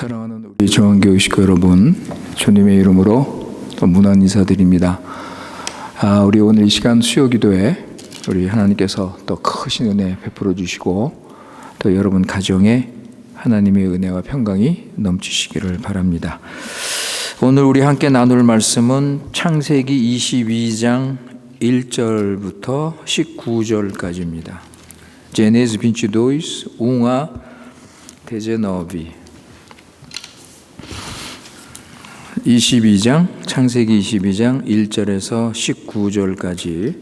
사랑하는 우리 정한교회 식구 여러분, 주님의 이름으로 또 문안 인사드립니다. 우리 오늘 이 시간 수요 기도에 우리 하나님께서 또 크신 은혜 베풀어 주시고 또 여러분 가정에 하나님의 은혜와 평강이 넘치시기를 바랍니다. 오늘 우리 함께 나눌 말씀은 창세기 22장 1절부터 19절까지입니다. Gênesis 22, 1 a 19. 22장, 창세기 22장 1절에서 19절까지.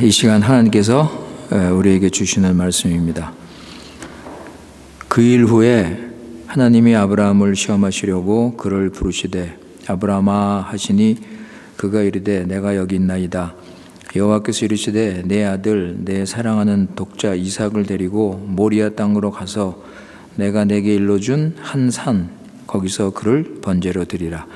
이 시간 하나님께서 우리에게 주시는 말씀입니다. 그 일 후에 하나님이 아브라함을 시험하시려고 그를 부르시되 아브라함아 하시니 그가 이르되 내가 여기 있나이다. 여호와께서 이르시되 내 아들 내 사랑하는 독자 이삭을 데리고 모리아 땅으로 가서 내가 내게 일러준 한 산 거기서 그를 번제로 드리라.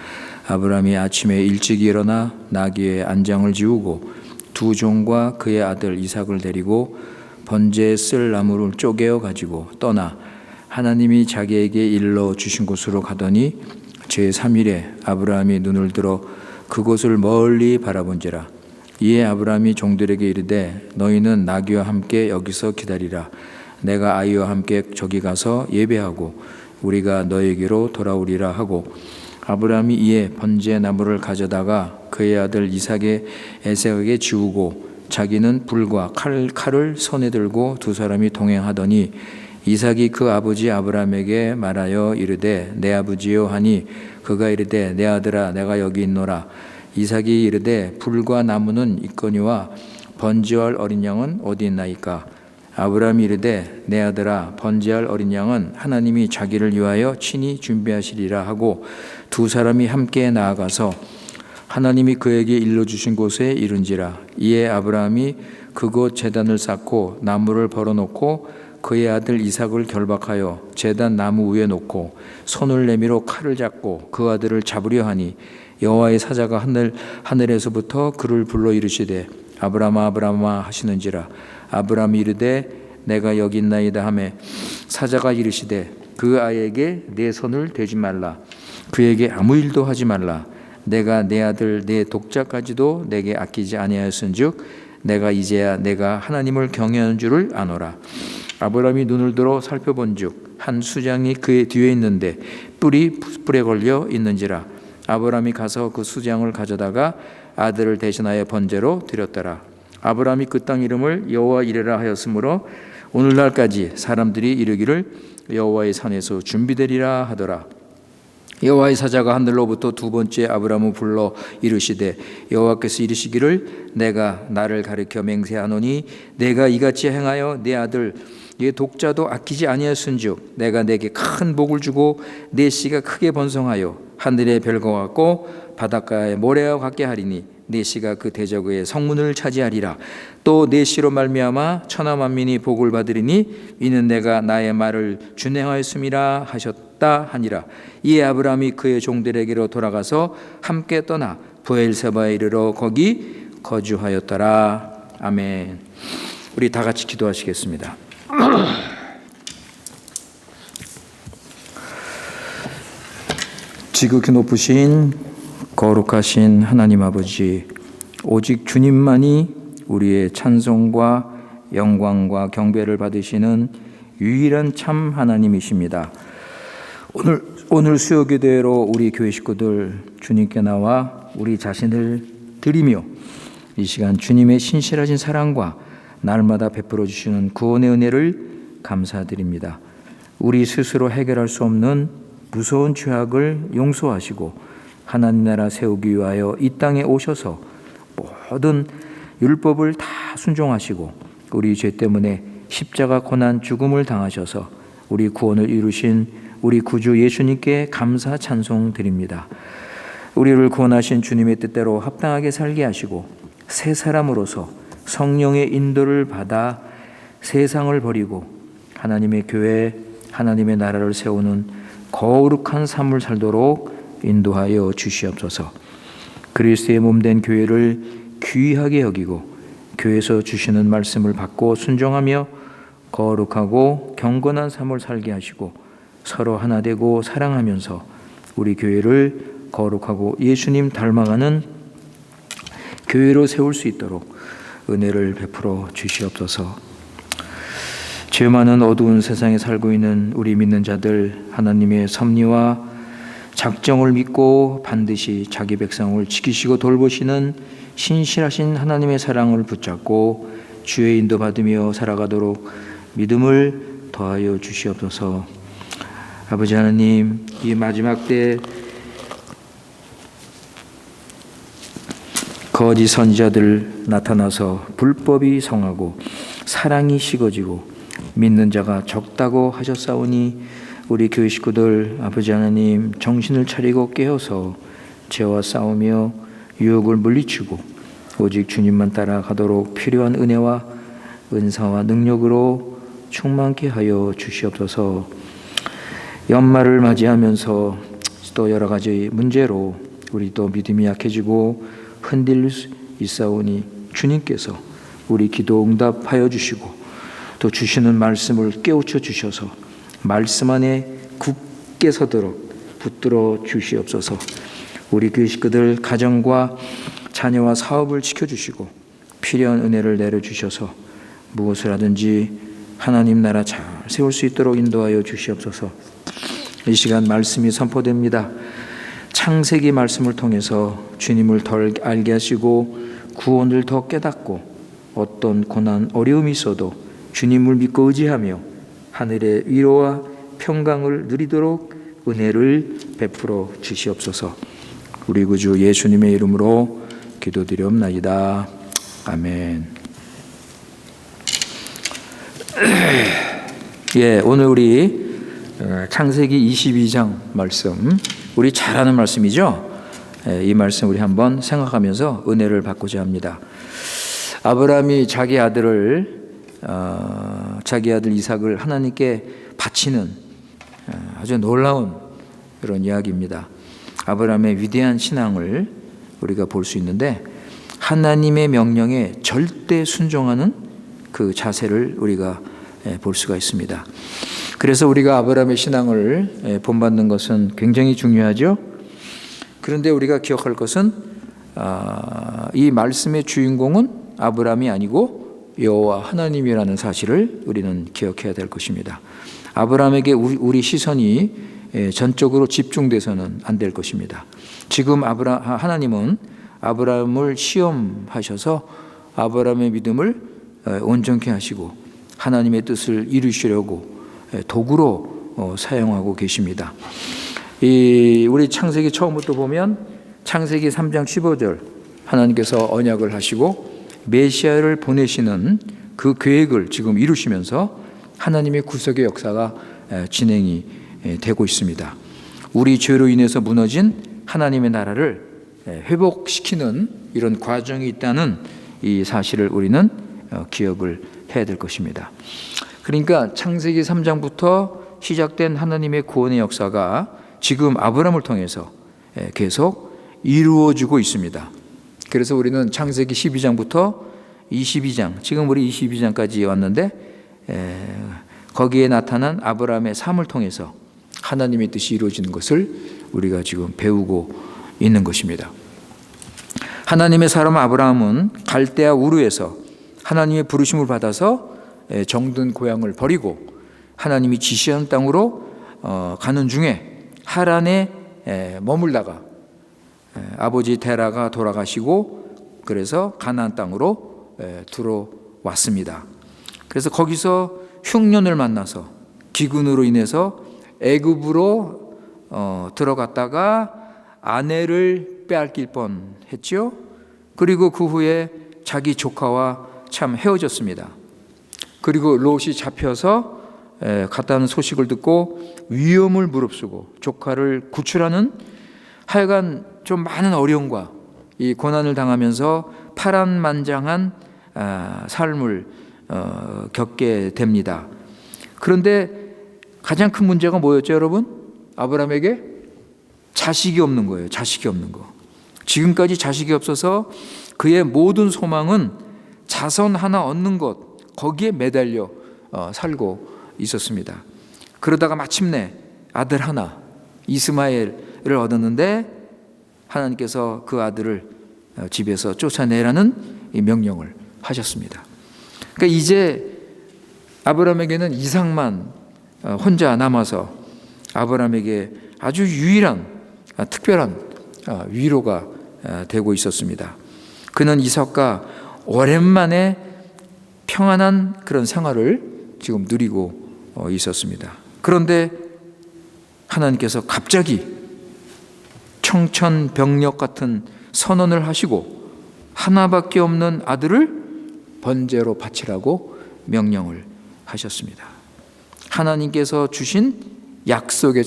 아브라함이 아침에 일찍 일어나 나귀의 안장을 지우고 두 종과 그의 아들 이삭을 데리고 번제에 쓸 나무를 쪼개어 가지고 떠나 하나님이 자기에게 일러 주신 곳으로 가더니 제3일에 아브라함이 눈을 들어 그곳을 멀리 바라본지라. 이에 아브라함이 종들에게 이르되 너희는 나귀와 함께 여기서 기다리라. 내가 아이와 함께 저기 가서 예배하고 우리가 너에게로 돌아오리라 하고 아브라함이 이에 번제 나무를 가져다가 그의 아들 이삭의 에색에게 지우고 자기는 불과 칼을 손에 들고 두 사람이 동행하더니 이삭이 그 아버지 아브라함에게 말하여 이르되 내 아버지여 하니 그가 이르되 내 아들아 내가 여기 있노라. 이삭이 이르되 불과 나무는 있거니와 번제할 어린 양은 어디 있나이까. 아브라함이 이르되 내 아들아 번제할 어린 양은 하나님이 자기를 위하여 친히 준비하시리라 하고 두 사람이 함께 나아가서 하나님이 그에게 일러주신 곳에 이른지라. 이에 아브라함이 그곳 제단을 쌓고 나무를 벌어놓고 그의 아들 이삭을 결박하여 제단 나무 위에 놓고 손을 내밀어 칼을 잡고 그 아들을 잡으려 하니 여호와의 사자가 하늘에서부터 그를 불러 이르시되 아브라함아 아브라함아 하시는지라. 아브라함이 이르되 내가 여기 있나이다 하매 사자가 이르시되 그 아이에게 내 손을 대지 말라. 그에게 아무 일도 하지 말라. 내가 내 아들 내 독자까지도 내게 아끼지 아니하였은즉 내가 이제야 내가 하나님을 경외하는 줄을 아노라. 아브라함이 눈을 들어 살펴본즉 한 수장이 그의 뒤에 있는데 뿔에 걸려 있는지라. 아브라함이 가서 그 수장을 가져다가 아들을 대신하여 번제로 드렸더라. 아브라함이 그 땅 이름을 여호와 이레라 하였으므로 오늘날까지 사람들이 이르기를 여호와의 산에서 준비되리라 하더라. 여호와의 사자가 하늘로부터 두 번째 아브라함을 불러 이르시되 여호와께서 이르시기를 내가 나를 가리켜 맹세하노니 내가 이같이 행하여 내 아들 예 독자도 아끼지 아니하였은즉 내가 내게 큰 복을 주고 내 씨가 크게 번성하여 하늘의 별과 같고 바닷가의 모래와 같게 하리니 내 씨가 그 대적의 성문을 차지하리라. 또 내 씨로 말미암아 천하 만민이 복을 받으리니 이는 내가 나의 말을 준행하였음이라 하셨다 하니라. 이에 아브라함이 그의 종들에게로 돌아가서 함께 떠나 브엘세바에 이르러 거기 거주하였더라. 아멘. 우리 다 같이 기도하시겠습니다. 지극히 높으신 거룩하신 하나님 아버지, 오직 주님만이 우리의 찬송과 영광과 경배를 받으시는 유일한 참 하나님이십니다. 오늘 수요 기도회로 우리 교회 식구들 주님께 나와 우리 자신을 드리며 이 시간 주님의 신실하신 사랑과 날마다 베풀어 주시는 구원의 은혜를 감사드립니다. 우리 스스로 해결할 수 없는 무서운 죄악을 용서하시고 하나님 나라 세우기 위하여 이 땅에 오셔서 모든 율법을 다 순종하시고 우리 죄 때문에 십자가 고난 죽음을 당하셔서 우리 구원을 이루신 우리 구주 예수님께 감사 찬송 드립니다. 우리를 구원하신 주님의 뜻대로 합당하게 살게 하시고 새 사람으로서 성령의 인도를 받아 세상을 버리고 하나님의 교회, 하나님의 나라를 세우는 거룩한 삶을 살도록 인도하여 주시옵소서. 그리스도의 몸된 교회를 귀하게 여기고 교회에서 주시는 말씀을 받고 순종하며 거룩하고 경건한 삶을 살게 하시고 서로 하나 되고 사랑하면서 우리 교회를 거룩하고 예수님 닮아가는 교회로 세울 수 있도록 은혜를 베풀어 주시옵소서. 죄 많은 어두운 세상에 살고 있는 우리 믿는 자들, 하나님의 섭리와 작정을 믿고 반드시 자기 백성을 지키시고 돌보시는 신실하신 하나님의 사랑을 붙잡고 주의 인도받으며 살아가도록 믿음을 더하여 주시옵소서. 아버지 하나님, 이 마지막 때 거짓 선지자들 나타나서 불법이 성하고 사랑이 식어지고 믿는 자가 적다고 하셨사오니 우리 교회 식구들 아버지 하나님 정신을 차리고 깨어서 죄와 싸우며 유혹을 물리치고 오직 주님만 따라가도록 필요한 은혜와 은사와 능력으로 충만케 하여 주시옵소서. 연말을 맞이하면서 또 여러 가지 문제로 우리 또 믿음이 약해지고 흔들릴 수 있사오니 주님께서 우리 기도 응답하여 주시고 또 주시는 말씀을 깨우쳐 주셔서 말씀 안에 굳게 서도록 붙들어 주시옵소서. 우리 교회 식구들 가정과 자녀와 사업을 지켜주시고 필요한 은혜를 내려주셔서 무엇을 하든지 하나님 나라 잘 세울 수 있도록 인도하여 주시옵소서. 이 시간 말씀이 선포됩니다. 창세기 말씀을 통해서 주님을 덜 알게 하시고 구원을 더 깨닫고 어떤 고난 어려움이 있어도 주님을 믿고 의지하며 하늘의 위로와 평강을 누리도록 은혜를 베풀어 주시옵소서. 우리 구주 예수님의 이름으로 기도드리옵나이다. 아멘. 예, 오늘 우리 창세기 22장 말씀, 우리 잘 아는 말씀이죠. 이 말씀 우리 한번 생각하면서 은혜를 받고자 합니다. 아브라함이 자기 아들 이삭을 하나님께 바치는 아주 놀라운 그런 이야기입니다. 아브라함의 위대한 신앙을 우리가 볼 수 있는데 하나님의 명령에 절대 순종하는 그 자세를 우리가 볼 수가 있습니다. 그래서 우리가 아브라함의 신앙을 본받는 것은 굉장히 중요하죠. 그런데 우리가 기억할 것은 이 말씀의 주인공은 아브라함이 아니고 여호와 하나님이라는 사실을 우리는 기억해야 될 것입니다. 아브라함에게 우리 시선이 전적으로 집중돼서는 안 될 것입니다. 지금 하나님은 아브라함을 시험하셔서 아브라함의 믿음을 온전케 하시고 하나님의 뜻을 이루시려고 도구로 사용하고 계십니다. 우리 창세기 처음부터 보면 창세기 3장 15절 하나님께서 언약을 하시고 메시아를 보내시는 그 계획을 지금 이루시면서 하나님의 구속의 역사가 진행이 되고 있습니다. 우리 죄로 인해서 무너진 하나님의 나라를 회복시키는 이런 과정이 있다는 이 사실을 우리는 기억을 해야 될 것입니다. 그러니까 창세기 3장부터 시작된 하나님의 구원의 역사가 지금 아브라함을 통해서 계속 이루어지고 있습니다. 그래서 우리는 창세기 12장부터 22장, 지금 우리 22장까지 왔는데 거기에 나타난 아브라함의 삶을 통해서 하나님의 뜻이 이루어지는 것을 우리가 지금 배우고 있는 것입니다. 하나님의 사람 아브라함은 갈대아 우르에서 하나님의 부르심을 받아서 정든 고향을 버리고 하나님이 지시한 땅으로 가는 중에 하란에 머물다가 아버지 데라가 돌아가시고 그래서 가나안 땅으로 들어왔습니다. 그래서 거기서 흉년을 만나서 기근으로 인해서 애굽으로 들어갔다가 아내를 빼앗길 뻔했죠. 그리고 그 후에 자기 조카와 참 헤어졌습니다. 그리고 롯이 잡혀서 갔다는 소식을 듣고 위험을 무릅쓰고 조카를 구출하는 하여간 좀 많은 어려움과 이 고난을 당하면서 파란만장한 삶을 겪게 됩니다. 그런데 가장 큰 문제가 뭐였죠, 여러분? 아브라함에게 자식이 없는 거예요. 자식이 없는 거. 지금까지 자식이 없어서 그의 모든 소망은 자손 하나 얻는 것, 거기에 매달려 살고 있었습니다. 그러다가 마침내 아들 하나 이스마엘을 얻었는데 하나님께서 그 아들을 집에서 쫓아내라는 명령을 하셨습니다. 그러니까 이제 아브라함에게는 이삭만 혼자 남아서 아브라함에게 아주 유일한 특별한 위로가 되고 있었습니다. 그는 이삭과 오랜만에 평안한 그런 생활을 지금 누리고 있었습니다. 그런데 하나님께서 갑자기 청천벽력 같은 선언을 하시고 하나밖에 없는 아들을 번제로 바치라고 명령을 하셨습니다. 하나님께서 주신 약속의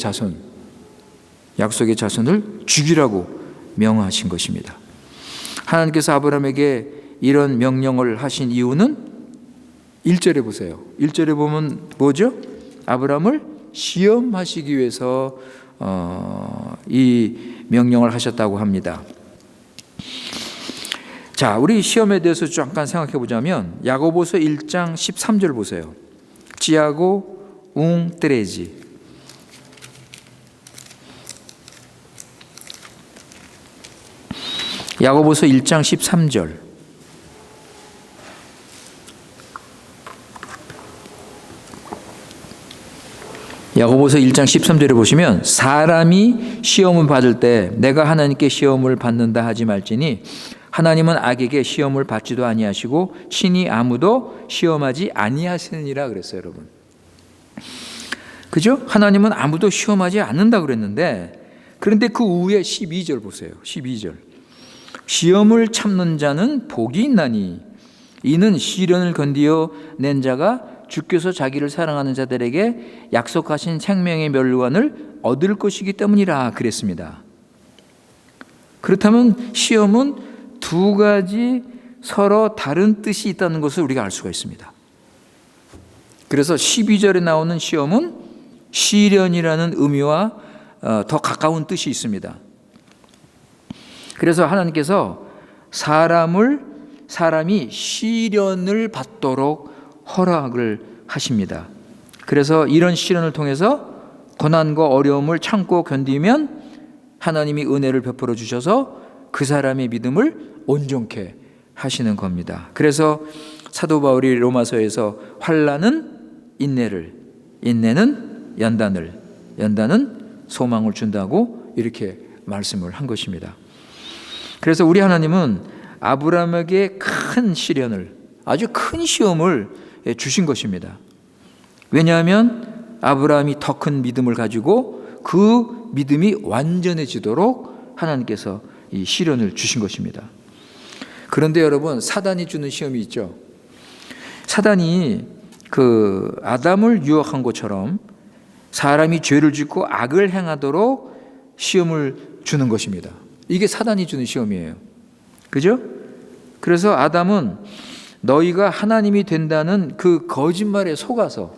자손을 죽이라고 명하신 것입니다. 하나님께서 아브라함에게 이런 명령을 하신 이유는 1절에 보세요. 1절에 보면 뭐죠? 아브라함을 시험하시기 위해서 이 명령을 하셨다고 합니다. 자, 우리 시험에 대해서 잠깐 생각해 보자면 야고보서 1장 13절 보세요. 지하고 웅 트레지. 야고보서 1장 13절. 야고보서 1장 13절에 보시면 사람이 시험을 받을 때 내가 하나님께 시험을 받는다 하지 말지니 하나님은 악에게 시험을 받지도 아니하시고 친히 아무도 시험하지 아니하시느니라 그랬어요, 여러분. 그죠? 하나님은 아무도 시험하지 않는다 그랬는데 그런데 그 후에 12절 보세요. 12절. 시험을 참는 자는 복이 있나니 이는 시련을 건디어 낸 자가 주께서 자기를 사랑하는 자들에게 약속하신 생명의 멸류관을 얻을 것이기 때문이라 그랬습니다. 그렇다면 시험은 두 가지 서로 다른 뜻이 있다는 것을 우리가 알 수가 있습니다. 그래서 12절에 나오는 시험은 시련이라는 의미와 더 가까운 뜻이 있습니다. 그래서 하나님께서 사람이 시련을 받도록 허락을 하십니다. 그래서 이런 시련을 통해서 고난과 어려움을 참고 견디면 하나님이 은혜를 베풀어 주셔서 그 사람의 믿음을 온전케 하시는 겁니다. 그래서 사도 바울이 로마서에서 환난은 인내를, 인내는 연단을, 연단은 소망을 준다고 이렇게 말씀을 한 것입니다. 그래서 우리 하나님은 아브라함에게 큰 시련을, 아주 큰 시험을 주신 것입니다. 왜냐하면 아브라함이 더 큰 믿음을 가지고 그 믿음이 완전해지도록 하나님께서 이 시련을 주신 것입니다. 그런데 여러분, 사단이 주는 시험이 있죠. 사단이 그 아담을 유혹한 것처럼 사람이 죄를 짓고 악을 행하도록 시험을 주는 것입니다. 이게 사단이 주는 시험이에요. 그죠? 그래서 아담은 너희가 하나님이 된다는 그 거짓말에 속아서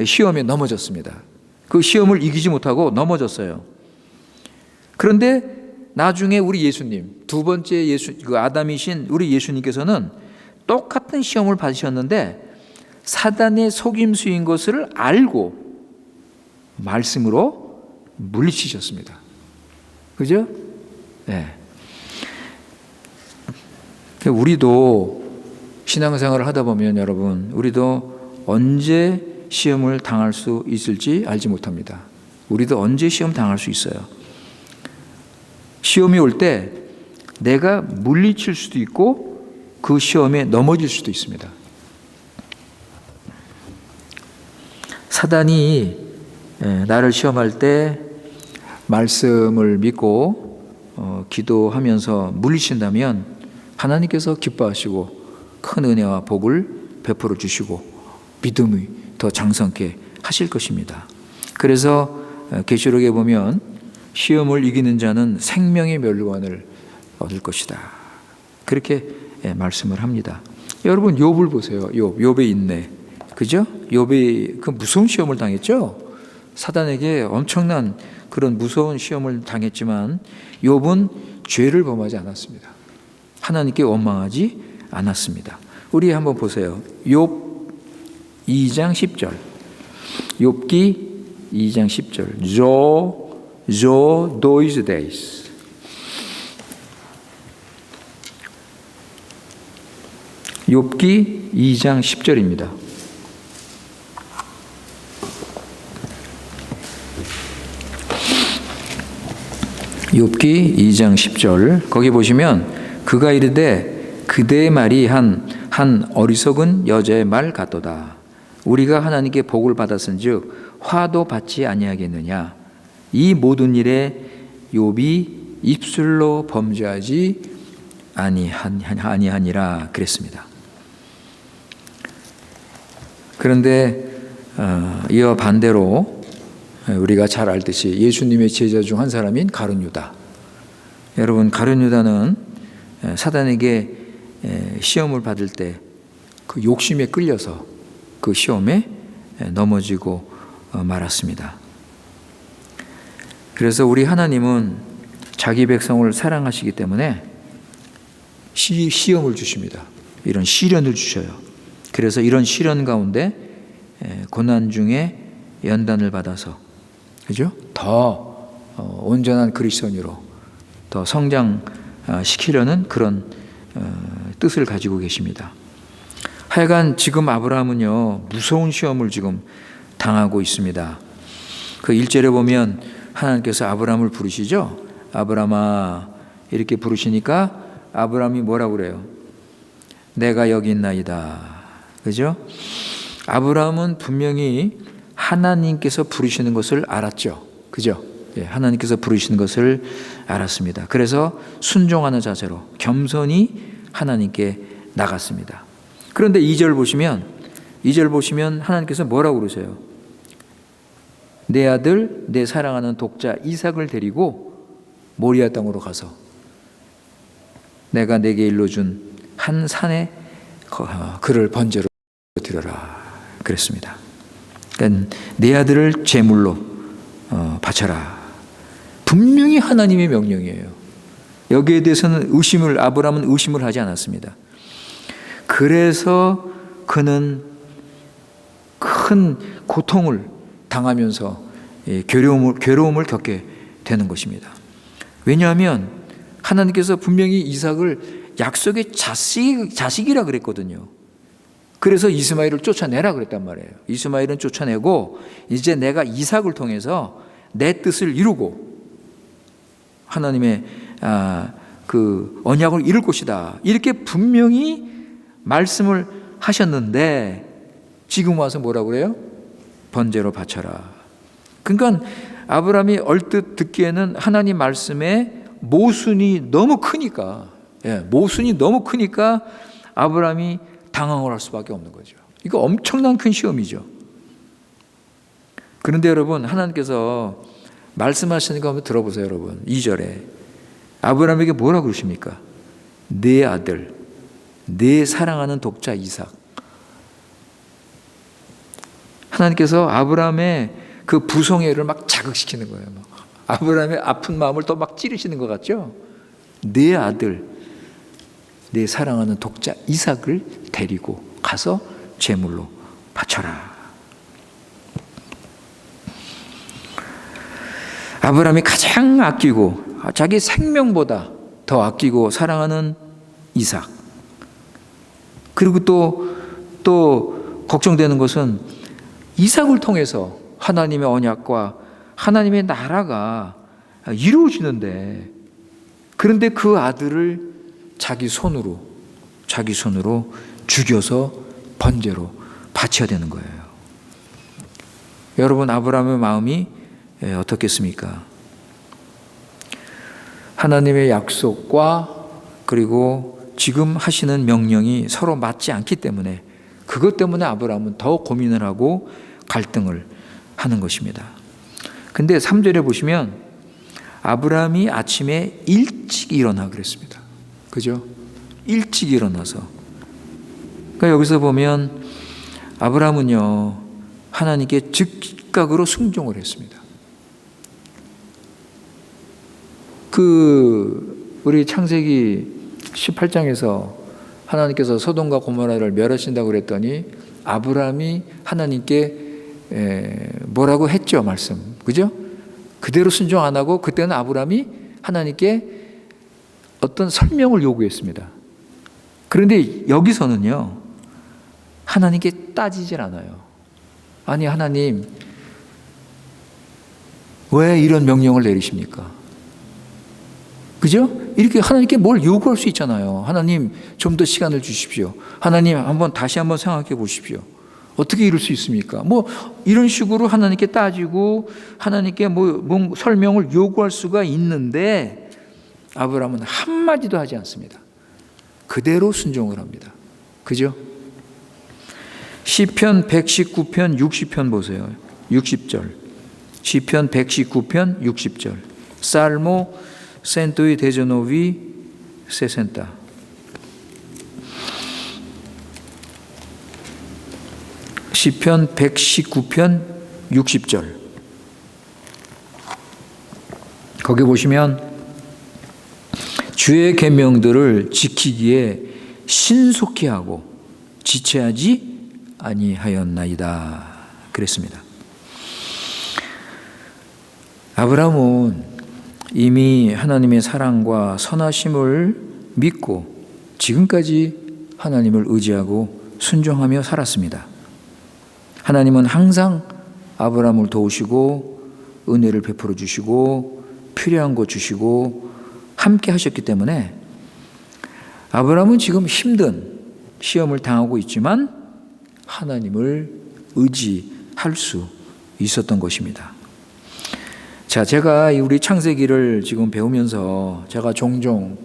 시험에 넘어졌습니다. 그 시험을 이기지 못하고 넘어졌어요. 그런데 나중에 우리 예수님, 두 번째 그 아담이신 우리 예수님께서는 똑같은 시험을 받으셨는데 사단의 속임수인 것을 알고 말씀으로 물리치셨습니다. 그죠? 네. 우리도 신앙생활을 하다 보면 여러분, 우리도 언제 시험을 당할 수 있을지 알지 못합니다. 우리도 언제 시험 당할 수 있어요. 시험이 올 때 내가 물리칠 수도 있고 그 시험에 넘어질 수도 있습니다. 사단이 나를 시험할 때 말씀을 믿고 기도하면서 물리친다면 하나님께서 기뻐하시고 큰 은혜와 복을 베풀어 주시고 믿음이 더 장성케 하실 것입니다. 그래서 계시록에 보면 시험을 이기는 자는 생명의 멸류관을 얻을 것이다. 그렇게 말씀을 합니다. 여러분 욥을 보세요. 욥의 인내. 그죠? 욥이 그 무서운 시험을 당했죠. 사단에게 엄청난 그런 무서운 시험을 당했지만 욥은 죄를 범하지 않았습니다. 하나님께 원망하지 않았습니다. 우리 한번 보세요. 욥 2장 10절. 욥기 2장 10절. Jo dois days. 욥기 2장 10절입니다. 욥기 2장 10절. 거기 보시면 그가 이르되 그대의 말이 한 어리석은 여자의 말 같도다. 우리가 하나님께 복을 받았은즉 화도 받지 아니하겠느냐. 이 모든 일에 욥이 입술로 범죄하지 아니하니라 그랬습니다. 그런데 이와 반대로 우리가 잘 알듯이 예수님의 제자 중 한 사람인 가룟 유다. 여러분, 가룟 유다는 사단에게 시험을 받을 때 그 욕심에 끌려서 그 시험에 넘어지고 말았습니다. 그래서 우리 하나님은 자기 백성을 사랑하시기 때문에 시험을 주십니다. 이런 시련을 주셔요. 그래서 이런 시련 가운데 고난 중에 연단을 받아서, 그죠? 더 온전한 그리스도인으로 더 성장시키려는 그런 뜻을 가지고 계십니다. 하여간 지금 아브라함은요, 무서운 시험을 지금 당하고 있습니다. 그 1절에 보면 하나님께서 아브라함을 부르시죠. 아브라함아 이렇게 부르시니까 아브라함이 뭐라고 그래요? 내가 여기 있나이다. 그죠? 아브라함은 분명히 하나님께서 부르시는 것을 알았죠. 그죠? 예, 하나님께서 부르시는 것을 알았습니다. 그래서 순종하는 자세로 겸손히 하나님께 나갔습니다. 그런데 2절 보시면 하나님께서 뭐라고 그러세요? 내 아들, 내 사랑하는 독자 이삭을 데리고 모리아 땅으로 가서 내가 내게 일러준 한 산에 그를 번제로 드려라 그랬습니다. 그러니까 내 아들을 제물로 바쳐라. 분명히 하나님의 명령이에요. 여기에 대해서는 아브라함은 의심을 하지 않았습니다. 그래서 그는 큰 고통을 당하면서 괴로움을 겪게 되는 것입니다. 왜냐하면 하나님께서 분명히 이삭을 약속의 자식이라 그랬거든요. 그래서 이스마엘을 쫓아내라 그랬단 말이에요. 이스마엘은 쫓아내고 이제 내가 이삭을 통해서 내 뜻을 이루고 하나님의 그 언약을 이룰 것이다. 이렇게 분명히 말씀을 하셨는데 지금 와서 뭐라고 그래요? 번제로 바쳐라. 그러니까 아브라함이 얼뜻 듣기에는 하나님 말씀에 모순이 너무 크니까 아브라함이 당황을 할 수밖에 없는 거죠. 이거 엄청난 큰 시험이죠. 그런데 여러분, 하나님께서 말씀하시는 거 한번 들어보세요. 여러분, 2절에 아브라함에게 뭐라고 그러십니까? 내 아들, 내 사랑하는 독자 이삭. 하나님께서 아브라함의 그 부성애를 막 자극시키는 거예요. 아브라함의 아픈 마음을 또 막 찌르시는 것 같죠? 내 아들, 내 사랑하는 독자 이삭을 데리고 가서 제물로 바쳐라. 아브라함이 가장 아끼고 자기 생명보다 더 아끼고 사랑하는 이삭. 그리고 또 걱정되는 것은 이삭을 통해서 하나님의 언약과 하나님의 나라가 이루어지는데, 그런데 그 아들을 자기 손으로 죽여서 번제로 바쳐야 되는 거예요. 여러분, 아브라함의 마음이 어떻겠습니까? 하나님의 약속과 그리고 지금 하시는 명령이 서로 맞지 않기 때문에 그것 때문에 아브라함은 더 고민을 하고 갈등을 하는 것입니다. 근데 3절에 보시면 아브라함이 아침에 일찍 일어나 그랬습니다. 그죠? 일찍 일어나서. 그러니까 여기서 보면 아브라함은요, 하나님께 즉각으로 순종을 했습니다. 우리 창세기 18장에서 하나님께서 소돔과 고모라를 멸하신다고 그랬더니 아브라함이 하나님께 뭐라고 했죠, 말씀. 그죠? 그대로 순종 안 하고 그때는 아브라함이 하나님께 어떤 설명을 요구했습니다. 그런데 여기서는요, 하나님께 따지질 않아요. 아니, 하나님, 왜 이런 명령을 내리십니까? 그죠? 이렇게 하나님께 뭘 요구할 수 있잖아요. 하나님, 좀 더 시간을 주십시오. 하나님, 다시 한번 생각해 보십시오. 어떻게 이럴 수 있습니까? 뭐 이런 식으로 하나님께 따지고 하나님께 뭐 설명을 요구할 수가 있는데 아브라함은 한마디도 하지 않습니다. 그대로 순종을 합니다. 그죠? 시편 119편 60편 보세요. 60절. 시편 119편 60절. 살모 119 60. 시편 119편 60절. 거기 보시면 주의 계명들을 지키기에 신속히 하고 지체하지 아니하였나이다. 그랬습니다. 아브라함은 이미 하나님의 사랑과 선하심을 믿고 지금까지 하나님을 의지하고 순종하며 살았습니다. 하나님은 항상 아브라함을 도우시고 은혜를 베풀어 주시고 필요한 것 주시고 함께 하셨기 때문에 아브라함은 지금 힘든 시험을 당하고 있지만 하나님을 의지할 수 있었던 것입니다. 자, 제가 우리 창세기를 지금 배우면서 제가 종종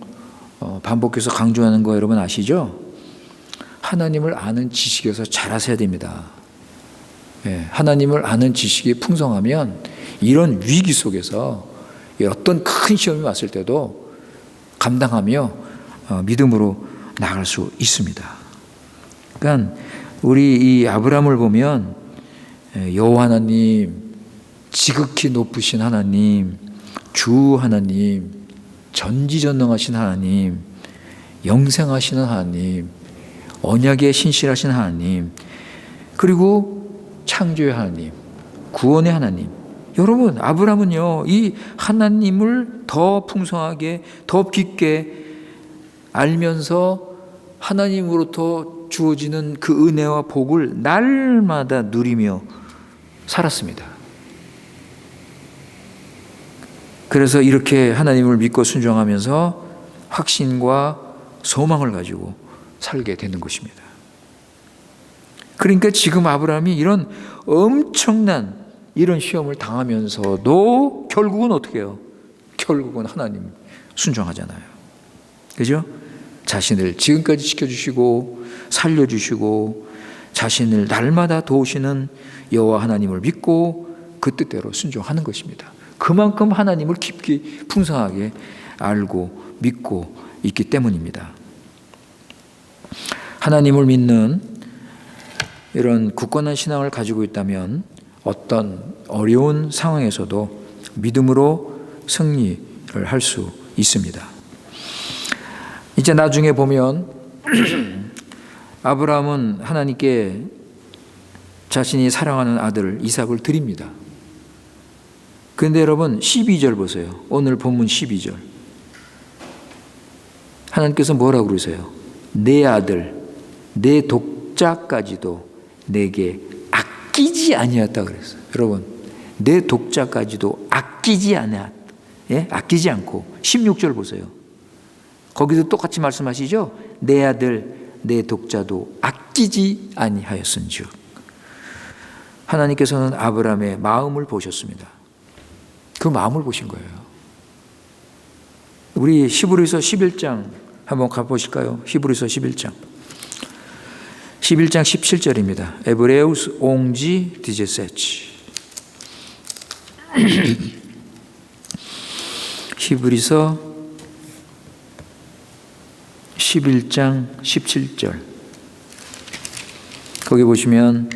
반복해서 강조하는 거 여러분 아시죠? 하나님을 아는 지식에서 잘하셔야 됩니다. 하나님을 아는 지식이 풍성하면 이런 위기 속에서 어떤 큰 시험이 왔을 때도 감당하며 믿음으로 나갈 수 있습니다. 그러니까 우리 이 아브라함을 보면 여호와 하나님, 지극히 높으신 하나님, 주 하나님, 전지전능하신 하나님, 영생하시는 하나님, 언약에 신실하신 하나님, 그리고 창조의 하나님, 구원의 하나님. 여러분, 아브라함은요, 이 하나님을 더 풍성하게, 더 깊게 알면서 하나님으로부터 주어지는 그 은혜와 복을 날마다 누리며 살았습니다. 그래서 이렇게 하나님을 믿고 순종하면서 확신과 소망을 가지고 살게 되는 것입니다. 그러니까 지금 아브라함이 이런 엄청난 이런 시험을 당하면서도 결국은 어떻게 해요? 결국은 하나님 순종하잖아요. 그죠? 자신을 지금까지 지켜주시고 살려주시고 자신을 날마다 도우시는 여호와 하나님을 믿고 그 뜻대로 순종하는 것입니다. 그만큼 하나님을 깊이 풍성하게 알고 믿고 있기 때문입니다. 하나님을 믿는 이런 굳건한 신앙을 가지고 있다면 어떤 어려운 상황에서도 믿음으로 승리를 할 수 있습니다. 이제 나중에 보면 아브라함은 하나님께 자신이 사랑하는 아들 이삭을 드립니다. 그런데 여러분 12절 보세요. 오늘 본문 12절. 하나님께서 뭐라고 그러세요? 내 아들, 내 독자까지도 내게 아끼지 아니었다 그랬어요. 여러분, 내 독자까지도 아끼지 않았다. 예? 아끼지 않고 16절 보세요. 거기도 똑같이 말씀하시죠? 내 아들, 내 독자도 아끼지 아니하였은즉. 하나님께서는 아브라함의 마음을 보셨습니다. 그 마음을 보신 거예요. 우리 히브리서 11장 한번 가보실까요? 히브리서 11장. 11장 17절입니다. 에브레우스 옹지 디제세치. 히브리서 11장 17절. 거기 보시면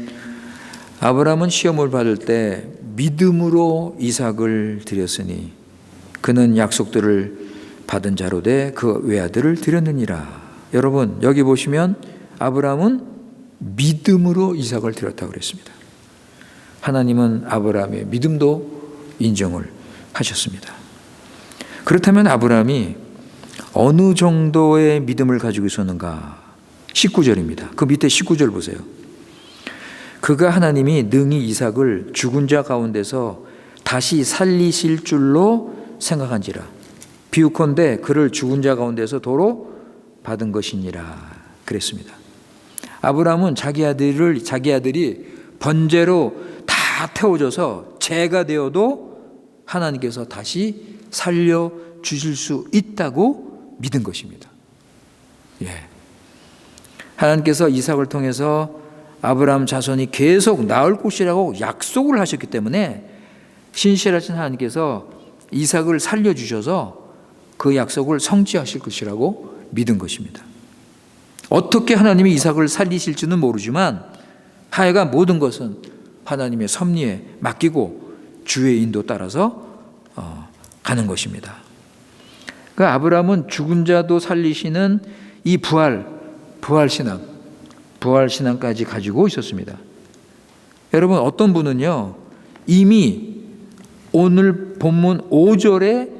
아브라함은 시험을 받을 때 믿음으로 이삭을 드렸으니 그는 약속들을 받은 자로 돼 그 외아들을 드렸느니라. 여러분, 여기 보시면 아브라함은 믿음으로 이삭을 드렸다고 그랬습니다. 하나님은 아브라함의 믿음도 인정을 하셨습니다. 그렇다면 아브라함이 어느 정도의 믿음을 가지고 있었는가? 19절입니다. 그 밑에 19절 보세요. 그가 하나님이 능히 이삭을 죽은 자 가운데서 다시 살리실 줄로 생각한지라. 비유컨대 그를 죽은 자 가운데서 도로 받은 것이니라 그랬습니다. 아브라함은 자기 아들이 번제로 다 태워져서 제가 되어도 하나님께서 다시 살려 주실 수 있다고 믿은 것입니다. 하나님께서 이삭을 통해서 아브라함 자손이 계속 나을 것이라고 약속을 하셨기 때문에 신실하신 하나님께서 이삭을 살려주셔서 그 약속을 성취하실 것이라고 믿은 것입니다. 어떻게 하나님이 이삭을 살리실지는 모르지만 하여간 모든 것은 하나님의 섭리에 맡기고 주의 인도 따라서 가는 것입니다. 그러니까 아브라함은 죽은 자도 살리시는 이 부활신앙까지 가지고 있었습니다. 여러분, 어떤 분은요 이미 오늘 본문 5절에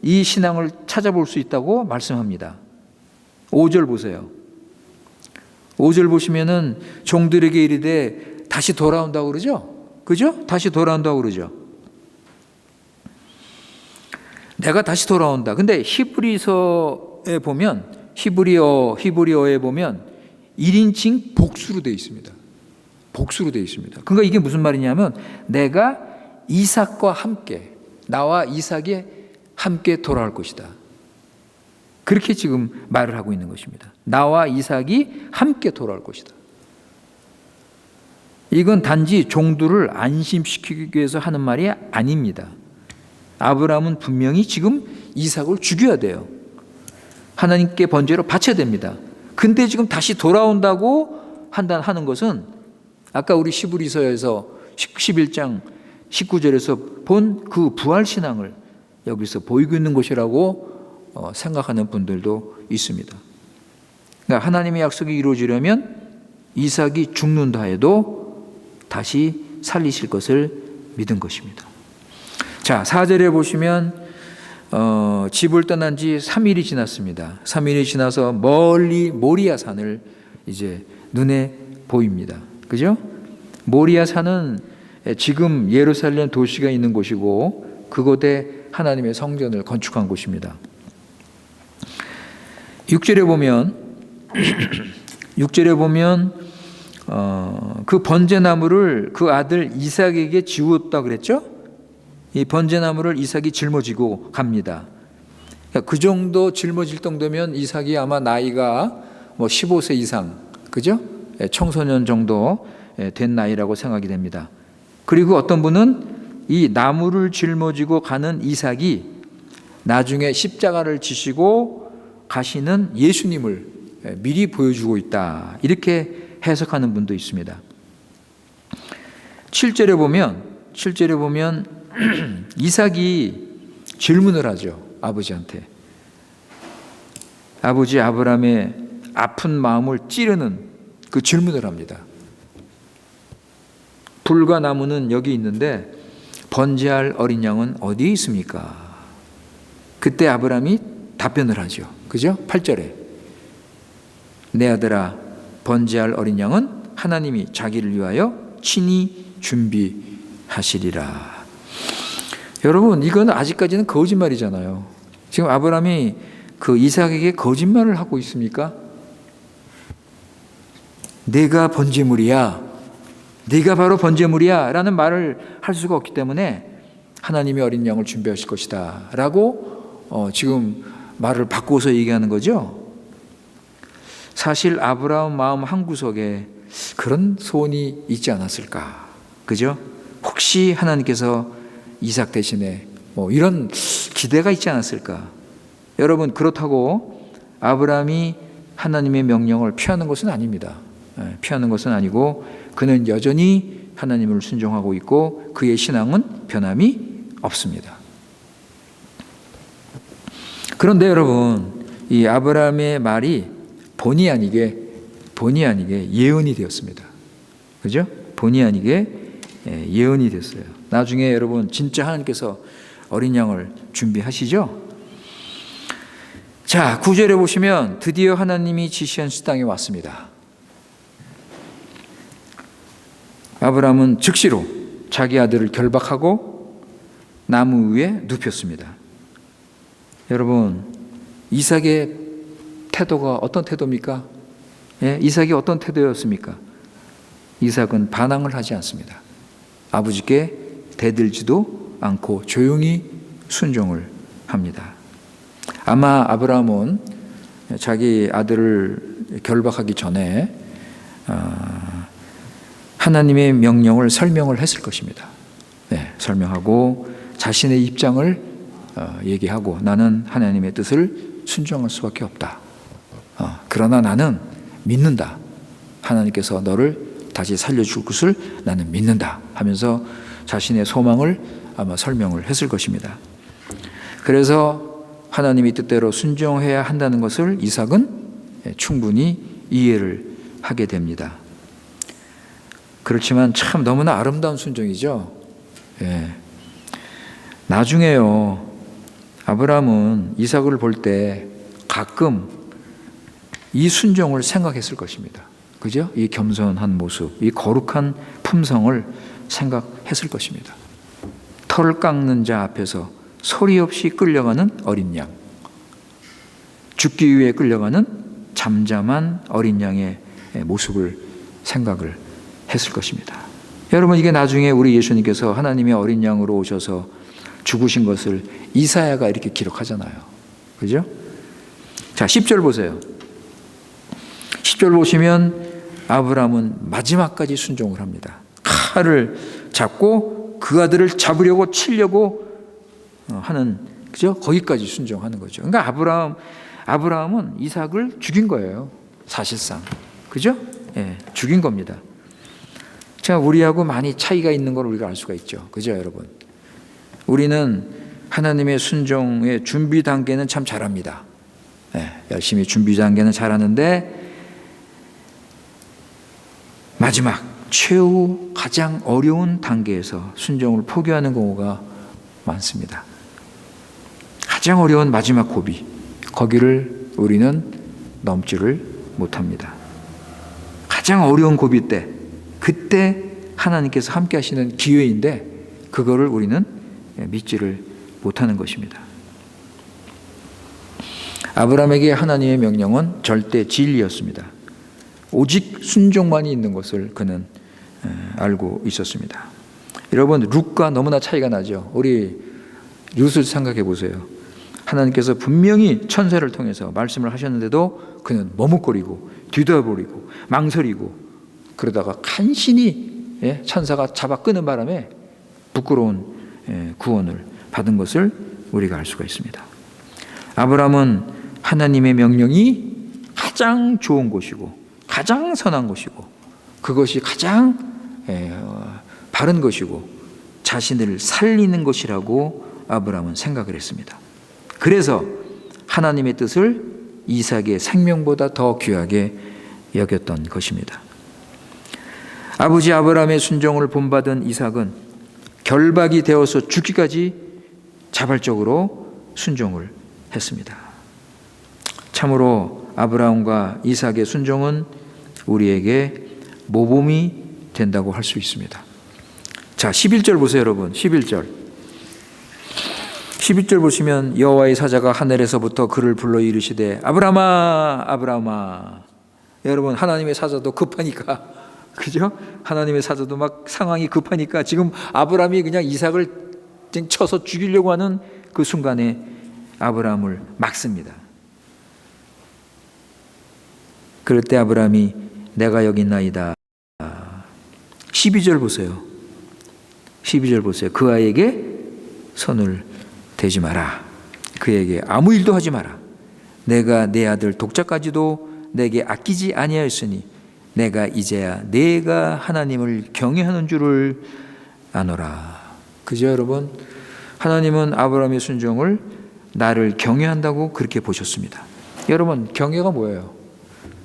이 신앙을 찾아볼 수 있다고 말씀합니다. 5절 보세요. 5절 보시면은 종들에게 이르되 다시 돌아온다고 그러죠? 그죠? 다시 돌아온다고 그러죠. 내가 다시 돌아온다. 근데 히브리어에 보면 1인칭 복수로 되어 있습니다. 복수로 되어 있습니다. 그러니까 이게 무슨 말이냐면 내가 이삭과 함께, 나와 이삭이 함께 돌아올 것이다. 그렇게 지금 말을 하고 있는 것입니다. 나와 이삭이 함께 돌아올 것이다. 이건 단지 종들을 안심시키기 위해서 하는 말이 아닙니다. 아브라함은 분명히 지금 이삭을 죽여야 돼요. 하나님께 번제로 바쳐야 됩니다. 근데 지금 다시 돌아온다고 하는 것은 아까 우리 히브리서에서 11장 19절에서 본 그 부활신앙을 여기서 보이고 있는 것이라고 생각하는 분들도 있습니다. 그러니까 하나님의 약속이 이루어지려면 이삭이 죽는다 해도 다시 살리실 것을 믿은 것입니다. 자, 4절에 보시면 집을 떠난 지 3일이 지났습니다. 3일이 지나서 멀리 모리아 산을 이제 눈에 보입니다. 그죠? 모리아 산은 지금 예루살렘 도시가 있는 곳이고 그곳에 하나님의 성전을 건축한 곳입니다. 6절에 보면 그 번제나무를 그 아들 이삭에게 지웠다 그랬죠? 이 번제나무를 이삭이 짊어지고 갑니다. 그 정도 짊어질 정도면 이삭이 아마 나이가 15세 이상, 그죠? 청소년 정도 된 나이라고 생각이 됩니다. 그리고 어떤 분은 이 나무를 짊어지고 가는 이삭이 나중에 십자가를 지시고 가시는 예수님을 미리 보여주고 있다. 이렇게 해석하는 분도 있습니다. 7절에 보면 이삭이 질문을 하죠. 아버지한테. 아버지 아브라함의 아픈 마음을 찌르는 그 질문을 합니다. 불과 나무는 여기 있는데 번제할 어린 양은 어디에 있습니까? 그때 아브라함이 답변을 하죠. 그죠? 8절에 내 아들아 번제할 어린 양은 하나님이 자기를 위하여 친히 준비하시리라. 여러분, 이건 아직까지는 거짓말이잖아요. 지금 아브라함이 그 이삭에게 거짓말을 하고 있습니까? 내가 번제물이야, 네가 바로 번제물이야 라는 말을 할 수가 없기 때문에 하나님이 어린 양을 준비하실 것이다 라고 지금 말을 바꾸어서 얘기하는 거죠. 사실 아브라함 마음 한구석에 그런 소원이 있지 않았을까, 그죠? 혹시 하나님께서 이삭 대신에 이런 기대가 있지 않았을까. 여러분, 그렇다고 아브라함이 하나님의 명령을 피하는 것은 아닙니다. 피하는 것은 아니고 그는 여전히 하나님을 순종하고 있고 그의 신앙은 변함이 없습니다. 그런데 여러분, 이 아브라함의 말이 본의 아니게 본의 아니게 예언이 되었습니다. 그죠? 본의 아니게 예언이 됐어요. 나중에 여러분 진짜 하나님께서 어린 양을 준비하시죠? 자, 9절에 보시면 드디어 하나님이 지시한 수당이 왔습니다. 아브라함은 즉시로 자기 아들을 결박하고 나무 위에 눕혔습니다. 여러분, 이삭의 태도가 어떤 태도입니까? 이삭이 어떤 태도였습니까? 이삭은 반항을 하지 않습니다. 아버지께 대들지도 않고 조용히 순종을 합니다. 아마 아브라함은 자기 아들을 결박하기 전에 하나님의 명령을 설명을 했을 것입니다. 설명하고 자신의 입장을 얘기하고 나는 하나님의 뜻을 순종할 수밖에 없다. 그러나 나는 믿는다. 하나님께서 너를 다시 살려줄 것을 나는 믿는다 하면서 자신의 소망을 아마 설명을 했을 것입니다. 그래서 하나님의 뜻대로 순종해야 한다는 것을 이삭은 충분히 이해를 하게 됩니다. 그렇지만 참 너무나 아름다운 순종이죠. 나중에요, 아브라함은 이삭을 볼 때 가끔 이 순종을 생각했을 것입니다. 그죠? 이 겸손한 모습, 이 거룩한 품성을 생각했을 것입니다. 털을 깎는 자 앞에서 소리 없이 끌려가는 어린 양, 죽기 위해 끌려가는 잠잠한 어린 양의 모습을 생각을 했을 것입니다. 여러분, 이게 나중에 우리 예수님께서 하나님의 어린 양으로 오셔서 죽으신 것을 이사야가 이렇게 기록하잖아요. 그죠? 자, 10절 보세요. 10절 보시면 아브라함은 마지막까지 순종을 합니다. 칼을 잡고 그 아들을 잡으려고 치려고 하는, 그죠? 거기까지 순종하는 거죠. 그러니까 아브라함은 이삭을 죽인 거예요. 사실상. 그죠? 죽인 겁니다. 자, 우리하고 많이 차이가 있는 걸 우리가 알 수가 있죠. 그죠, 여러분? 우리는 하나님의 순종의 준비 단계는 참 잘합니다. 열심히 준비 단계는 잘하는데 마지막 최후 가장 어려운 단계에서 순종을 포기하는 경우가 많습니다. 가장 어려운 마지막 고비, 거기를 우리는 넘지를 못합니다. 가장 어려운 고비 때, 그때 하나님께서 함께 하시는 기회인데 그거를 우리는 믿지를 못하는 것입니다. 아브라함에게 하나님의 명령은 절대 진리였습니다. 오직 순종만이 있는 것을 그는 알고 있었습니다. 여러분, 룻과 너무나 차이가 나죠. 우리 룻을 생각해 보세요. 하나님께서 분명히 천사를 통해서 말씀을 하셨는데도 그는 머뭇거리고 뒤돌아버리고 망설이고 그러다가 간신히 천사가 잡아 끄는 바람에 부끄러운 구원을 받은 것을 우리가 알 수가 있습니다. 아브라함은 하나님의 명령이 가장 좋은 것이고 가장 선한 것이고 그것이 가장 바른 것이고 자신을 살리는 것이라고 아브라함은 생각을 했습니다. 그래서 하나님의 뜻을 이삭의 생명보다 더 귀하게 여겼던 것입니다. 아버지 아브라함의 순종을 본받은 이삭은 결박이 되어서 죽기까지 자발적으로 순종을 했습니다. 참으로 아브라함과 이삭의 순종은 우리에게 모범이 된다고 할 수 있습니다. 자, 11절 보세요, 여러분. 11절 보시면 여호와의 사자가 하늘에서부터 그를 불러 이르시되 아브라함아 아브라함아. 여러분, 하나님의 사자도 급하니까, 그죠? 하나님의 사자도 막 상황이 급하니까 지금 아브라함이 그냥 이삭을 쳐서 죽이려고 하는 그 순간에 아브라함을 막습니다. 그럴 때 아브라함이 내가 여기 있나이다. 12절 보세요. 12절 보세요. 그 아이에게 손을 대지 마라. 그에게 아무 일도 하지 마라. 내가 내 아들 독자까지도 내게 아끼지 아니하였으니 내가 이제야 내가 하나님을 경외하는 줄을 아노라. 그죠, 여러분? 하나님은 아브라함의 순종을 나를 경외한다고 그렇게 보셨습니다. 여러분, 경외가 뭐예요?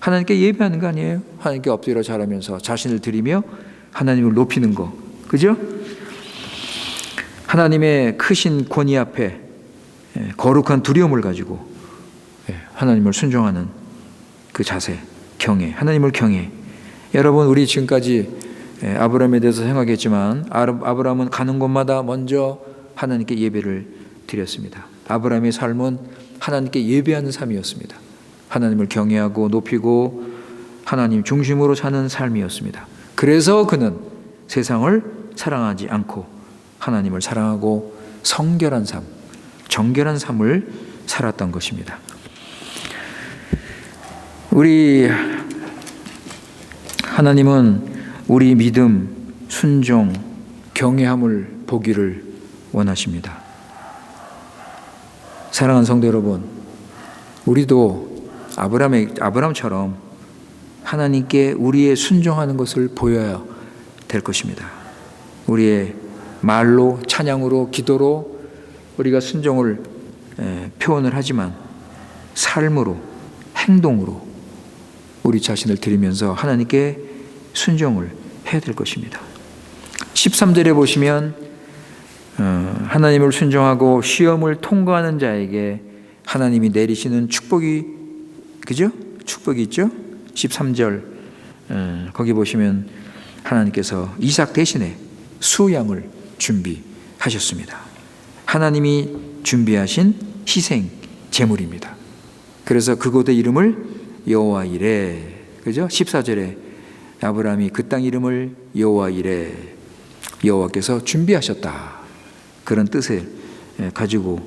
하나님께 예배하는 거 아니에요? 하나님께 엎드려 절하면서 자신을 드리며 하나님을 높이는 거, 그죠? 하나님의 크신 권위 앞에 거룩한 두려움을 가지고 하나님을 순종하는 그 자세, 경외, 하나님을 경외. 여러분, 우리 지금까지 아브라함에 대해서 생각했지만 아브라함은 가는 곳마다 먼저 하나님께 예배를 드렸습니다. 아브라함의 삶은 하나님께 예배하는 삶이었습니다. 하나님을 경외하고 높이고 하나님 중심으로 사는 삶이었습니다. 그래서 그는 세상을 사랑하지 않고 하나님을 사랑하고 성결한 삶, 정결한 삶을 살았던 것입니다. 우리 하나님은 우리 믿음, 순종, 경외함을 보기를 원하십니다. 사랑하는 성도 여러분, 우리도 아브라함처럼 하나님께 우리의 순종하는 것을 보여야 될 것입니다. 우리의 말로, 찬양으로, 기도로 우리가 순종을 표현을 하지만 삶으로, 행동으로 우리 자신을 드리면서 하나님께 순종을 해야 될 것입니다. 13절에 보시면 하나님을 순종하고 시험을 통과하는 자에게 하나님이 내리시는 축복이, 그죠? 축복이 있죠? 13절 거기 보시면 하나님께서 이삭 대신에 수양을 준비하셨습니다. 하나님이 준비하신 희생 제물입니다. 그래서 그곳의 이름을 여호와 이레, 그죠? 14절에 아브라함이 그 땅 이름을 여호와 이레, 여호와께서 준비하셨다, 그런 뜻을 가지고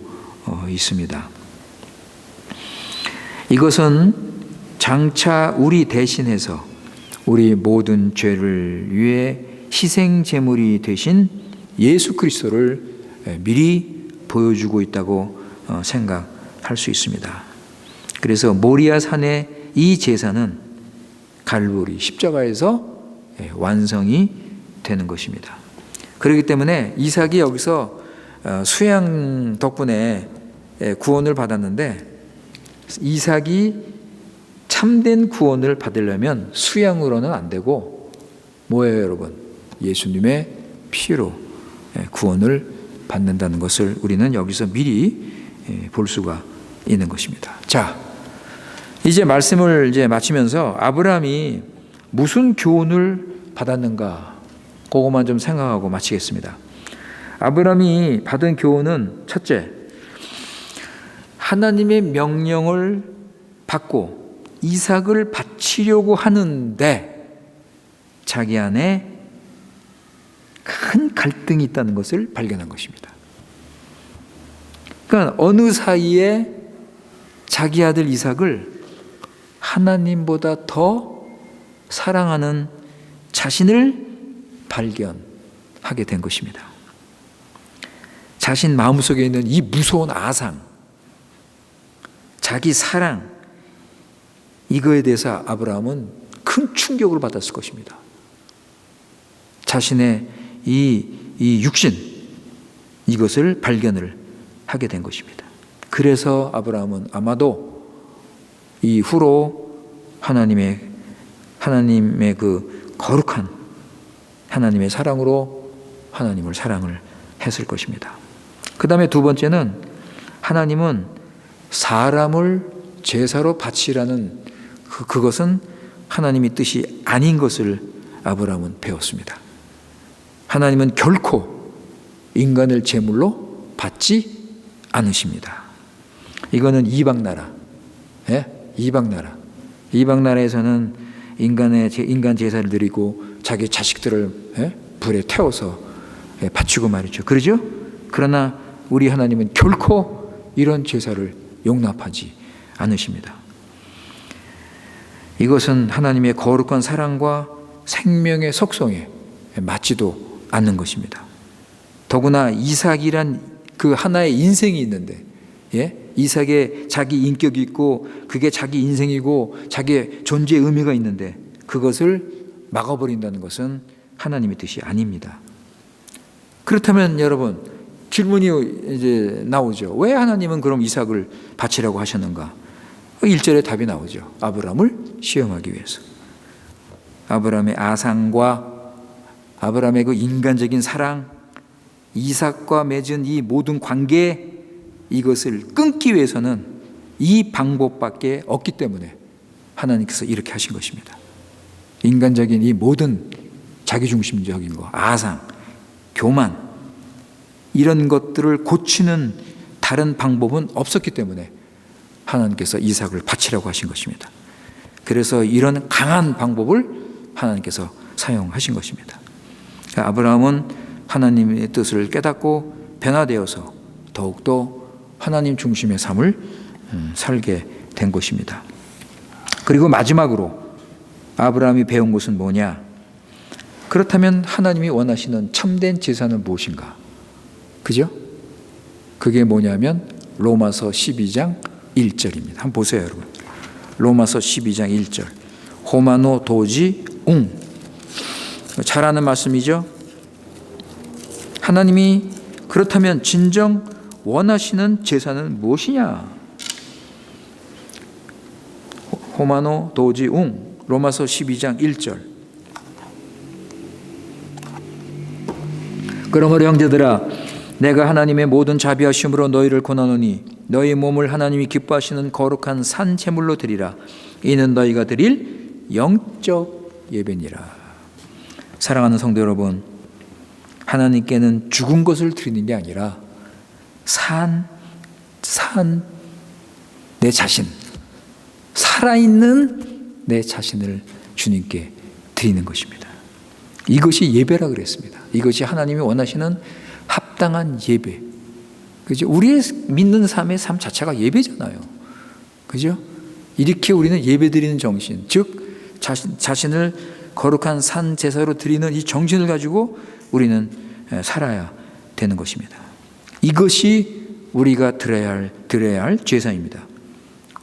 있습니다. 이것은 장차 우리 대신해서 우리 모든 죄를 위해 희생 제물이 되신 예수 그리스도를 미리 보여주고 있다고 생각할 수 있습니다. 그래서 모리아 산의 이 제사는 갈보리 십자가에서 완성이 되는 것입니다. 그렇기 때문에 이삭이 여기서 수양 덕분에 구원을 받았는데, 이삭이 참된 구원을 받으려면 수양으로는 안 되고 뭐예요, 여러분? 예수님의 피로 구원을 받는다는 것을 우리는 여기서 미리 볼 수가 있는 것입니다. 자, 이제 말씀을 마치면서 아브라함이 무슨 교훈을 받았는가, 그것만 좀 생각하고 마치겠습니다. 아브라함이 받은 교훈은 첫째, 하나님의 명령을 받고 이삭을 바치려고 하는데 자기 안에 큰 갈등이 있다는 것을 발견한 것입니다. 그러니까 어느 사이에 자기 아들 이삭을 하나님보다 더 사랑하는 자신을 발견하게 된 것입니다. 자신 마음속에 있는 이 무서운 아상, 자기 사랑, 이거에 대해서 아브라함은 큰 충격을 받았을 것입니다. 자신의 이 육신, 이것을 발견을 하게 된 것입니다. 그래서 아브라함은 아마도 이후로 하나님의 그 거룩한 하나님의 사랑으로 하나님을 사랑을 했을 것입니다. 그 다음에 두 번째는 하나님은 사람을 제사로 바치라는 그것은 하나님의 뜻이 아닌 것을 아브라함은 배웠습니다. 하나님은 결코 인간을 제물로 받지 않으십니다. 이거는 이방 나라, 이방 나라에서는 인간 제사를 드리고 자기 자식들을 불에 태워서 바치고 말이죠. 그러죠? 그러나 우리 하나님은 결코 이런 제사를 용납하지 않으십니다. 이것은 하나님의 거룩한 사랑과 생명의 속성에 맞지도 않는 것입니다. 더구나 이삭이란 그 하나의 인생이 있는데, 이삭의 자기 인격이 있고 그게 자기 인생이고 자기의 존재의 의미가 있는데 그것을 막아버린다는 것은 하나님의 뜻이 아닙니다. 그렇다면 여러분, 질문이 이제 나오죠. 왜 하나님은 그럼 이삭을 바치라고 하셨는가? 1절에 답이 나오죠. 아브라함을 시험하기 위해서. 아브라함의 아상과 아브라함의 그 인간적인 사랑, 이삭과 맺은 이 모든 관계, 이것을 끊기 위해서는 이 방법밖에 없기 때문에 하나님께서 이렇게 하신 것입니다. 인간적인 이 모든 자기중심적인 거, 아상, 교만, 이런 것들을 고치는 다른 방법은 없었기 때문에 하나님께서 이삭을 바치라고 하신 것입니다. 그래서 이런 강한 방법을 하나님께서 사용하신 것입니다. 아브라함은 하나님의 뜻을 깨닫고 변화되어서 더욱더 하나님 중심의 삶을 살게 된 것입니다. 그리고 마지막으로 아브라함이 배운 것은 뭐냐? 그렇다면 하나님이 원하시는 참된 제사는 무엇인가? 그죠? 그게 뭐냐면 로마서 12장 1절입니다. 한번 보세요, 여러분. 로마서 12장 1절. 호마노 도지 웅. 잘 아는 말씀이죠? 하나님이 그렇다면 진정 원하시는 제사는 무엇이냐? 호마노 도지 웅. 로마서 12장 1절. 그러므로 형제들아, 내가 하나님의 모든 자비하심으로 너희를 권하노니 너희 몸을 하나님이 기뻐하시는 거룩한 산 제물로 드리라. 이는 너희가 드릴 영적 예배니라. 사랑하는 성도 여러분, 하나님께는 죽은 것을 드리는 게 아니라 내 자신, 살아있는 내 자신을 주님께 드리는 것입니다. 이것이 예배라 그랬습니다. 이것이 하나님이 원하시는 합당한 예배. 그죠? 우리의 믿는 삶의 삶 자체가 예배잖아요. 그죠? 이렇게 우리는 예배 드리는 정신, 즉 자신을 거룩한 산 제사로 드리는 이 정신을 가지고 우리는 살아야 되는 것입니다. 이것이 우리가 드려야 할 제사입니다.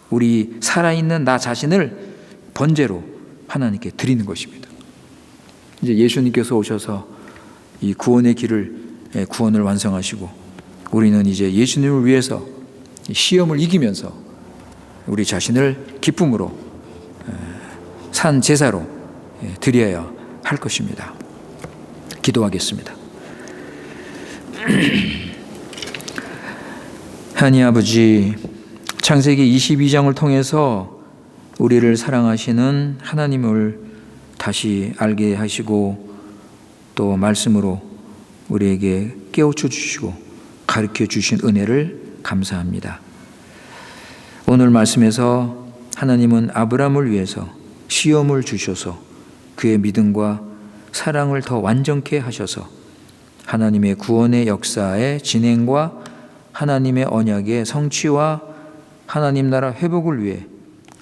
우리 살아있는 나 자신을 번제로 하나님께 드리는 것입니다. 이제 예수님께서 오셔서 이 구원의 구원을 완성하시고 우리는 이제 예수님을 위해서 시험을 이기면서 우리 자신을 기쁨으로 산 제사로 드려야 할 것입니다. 기도하겠습니다. 하나님 아버지, 창세기 22장을 통해서 우리를 사랑하시는 하나님을 다시 알게 하시고 또 말씀으로 우리에게 깨우쳐 주시고 가르쳐 주신 은혜를 감사합니다. 오늘 말씀에서 하나님은 아브라함을 위해서 시험을 주셔서 그의 믿음과 사랑을 더 완전케 하셔서 하나님의 구원의 역사의 진행과 하나님의 언약의 성취와 하나님 나라 회복을 위해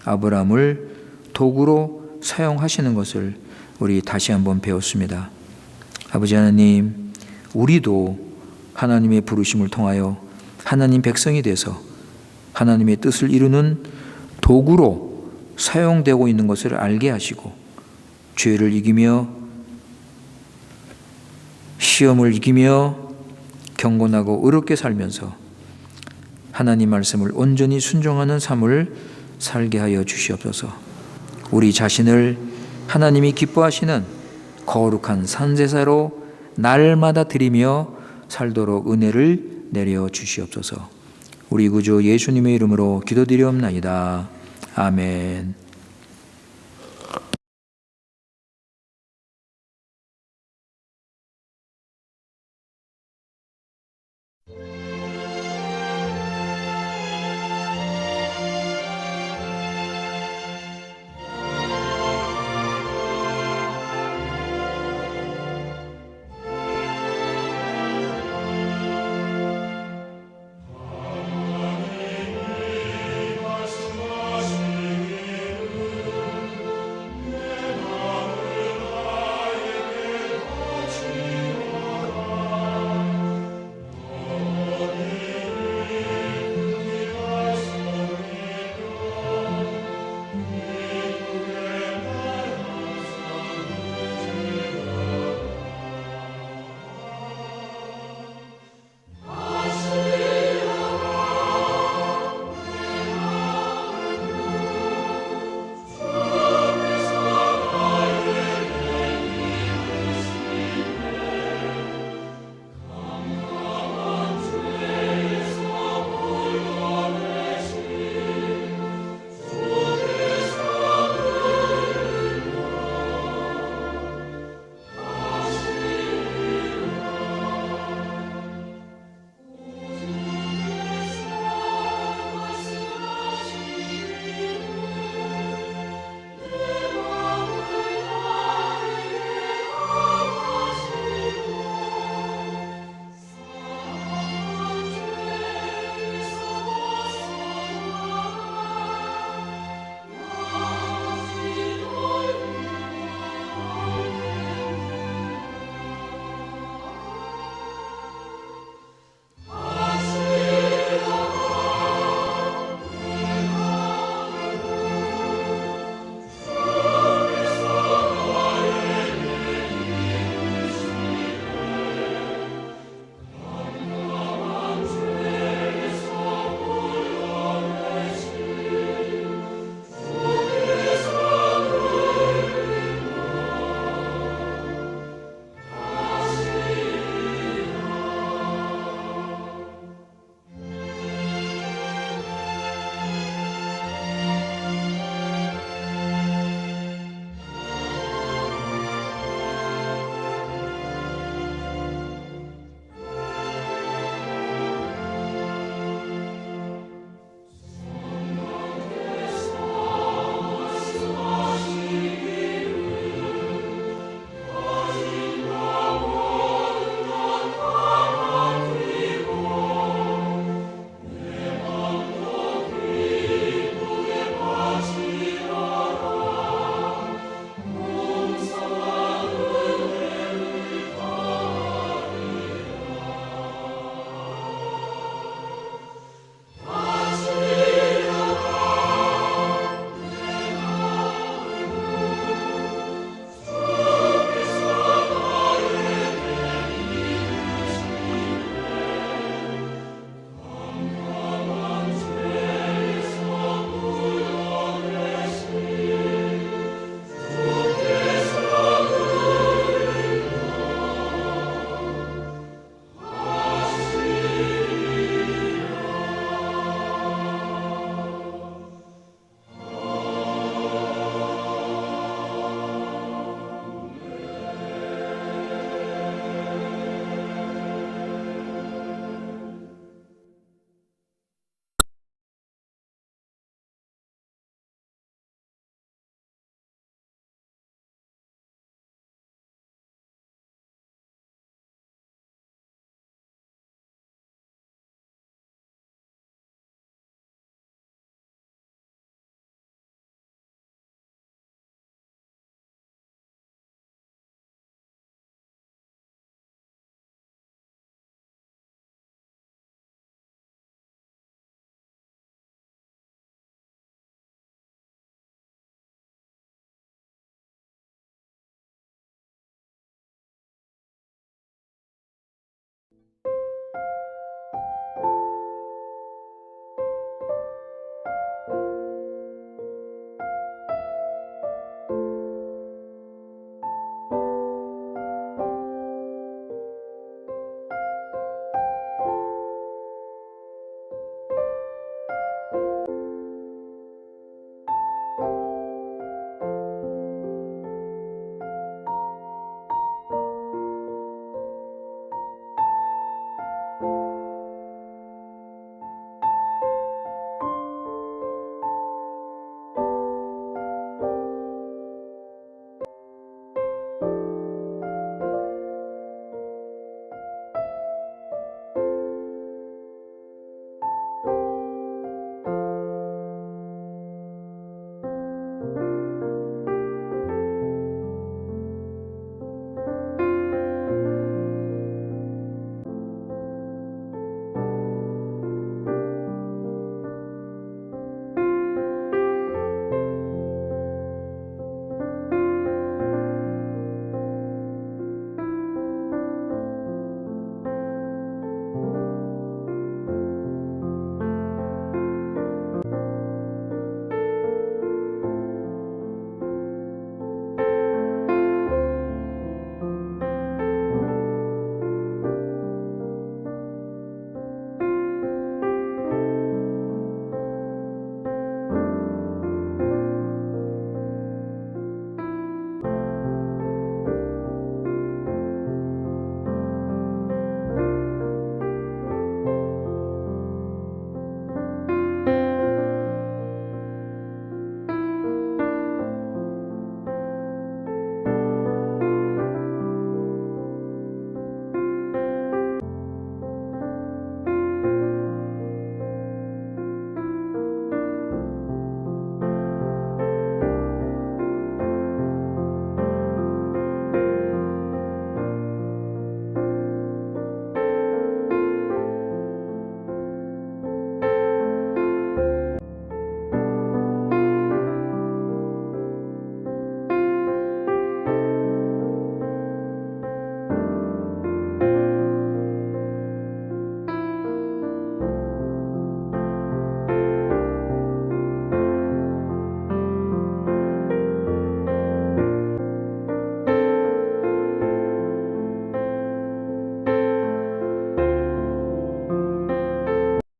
아브라함을 도구로 사용하시는 것을 우리 다시 한번 배웠습니다. 아버지 하나님, 우리도 하나님의 부르심을 통하여 하나님 백성이 돼서 하나님의 뜻을 이루는 도구로 사용되고 있는 것을 알게 하시고 죄를 이기며 시험을 이기며 경건하고 의롭게 살면서 하나님 말씀을 온전히 순종하는 삶을 살게 하여 주시옵소서. 우리 자신을 하나님이 기뻐하시는 거룩한 산제사로 날마다 드리며 살도록 은혜를 내려 주시옵소서. 우리 구주 예수님의 이름으로 기도드리옵나이다. 아멘.